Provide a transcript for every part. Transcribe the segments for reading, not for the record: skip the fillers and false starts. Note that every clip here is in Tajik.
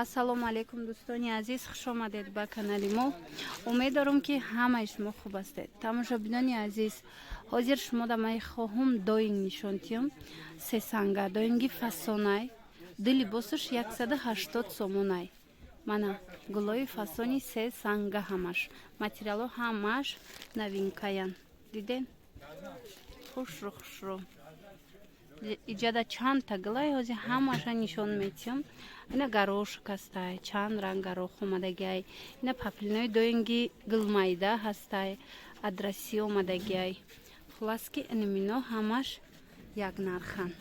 ассалому алейкум дӯстони азиз, хуш омадед ба канали мо. Умед дорам ки ҳамаи шумо хуб ҳастед. Тамошобинони азиз, ҳозир шумода ман хоҳам доинг нишон диҳам. Се санга доинги фасонай, дили босаш 180 сомонай. Мана гулои фасони се санга ҳамаш. Материало ҳамаш новинкаян. Диден? Хушру хушру. Иҷада чанд та гулай ҳозир ҳамаша нишон метиҳам. Ина горошек ҳастай, чанд ранг горох омадагиай. Ина паплинои доинги гулмайда ҳастай, адраси омадагиай. Хулас ки инамино ҳамаш як нархан.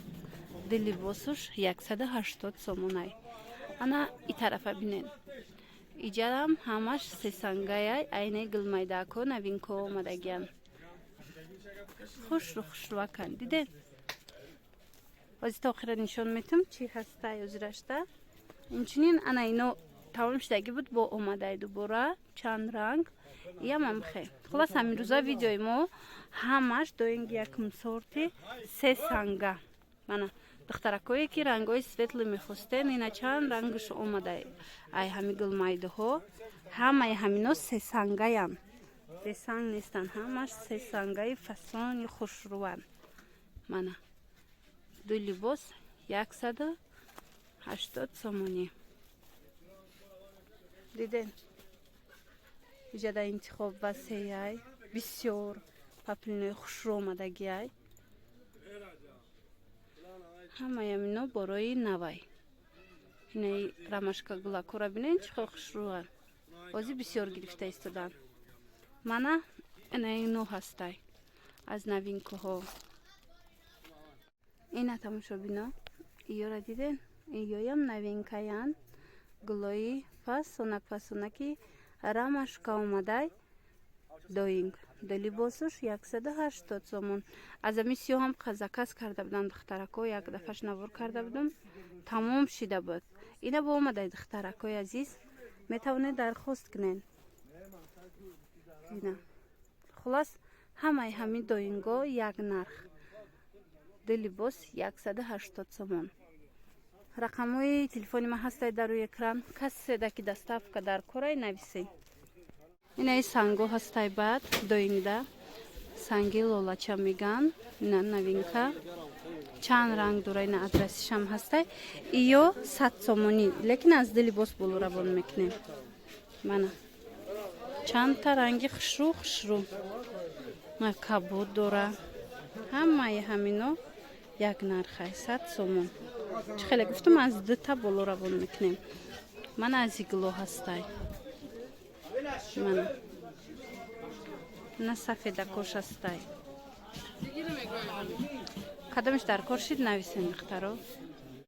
Дили босуш 180 сомонай. Ана и тарафа бинед. Иҷадам ҳамаш се сангаяй, айнаи гулмайдако новинко омадагиян. Хушру хушрувакан. Диден? ҳозир то охира нишон метам чӣ ҳастай ҳозирашта. Инчунин ана ино тамом шудагӣ буд бо омадай дубора чанд ранг. Иям амхе. Хулас ҳамирӯза видеои мо ҳамаш доинги якум сорти се санга. Мана духтаракое ки рангои светлӣ мехостен, ина чанд рангаш омадай. Ай ҳами гулмайдаҳо, ҳамаи ҳамино се сангаян. Десанг нестан, ҳамаш се сангаи фасони хушруван. Мана ду либос 180 сомонӣ. Диден? иҷада интихоб васеяй, бисёр паплинои хушру омадагиай. ҳамаи амино борои навай. Инаи рамашка гулакора бинен чӣ хел хушруван. ҳозир бисёр гирифта истодан. Мана инаи нӯ ҳастай аз новинкаҳо. Ина тамошобино, иёра диден? Иёям новинкаян. Гулои фасонаки рамашка омадай доинг. Дили босуш 180 сомон. Аз ами сиёҳам заказ карда будам духтаракҳо, як дафъаш навор карда будам, тамом шида буд. Ина бо омадай духтаракҳои азиз, метавонед дархост кунед. Ина хулас ҳамаи ҳамин доинго як нарх. Дили бос 180 сомон. рақамҳои телефони ман ҳастай дар рӯи экран. Каседа ки доставка дар корай нависед. Инаи санго ҳастай баъд доингда. Санги лолача меган. Ина новинка. Чанд ранг дора, ина адрасишам ҳастай. Иё 100 сомонӣ, лекин аз дили бос болу равон мекунем. Мана чанд та ранги хушру хушру. Кабуд дора. ҳамаи ҳамино як нархай 100 сомон. чӣ хеле гуфтам аз дута боло равон мекунем. Мана аз игло ҳастай. Мана на сафедакош ҳастай. Кадомиш дар кор шид нависем духтаро.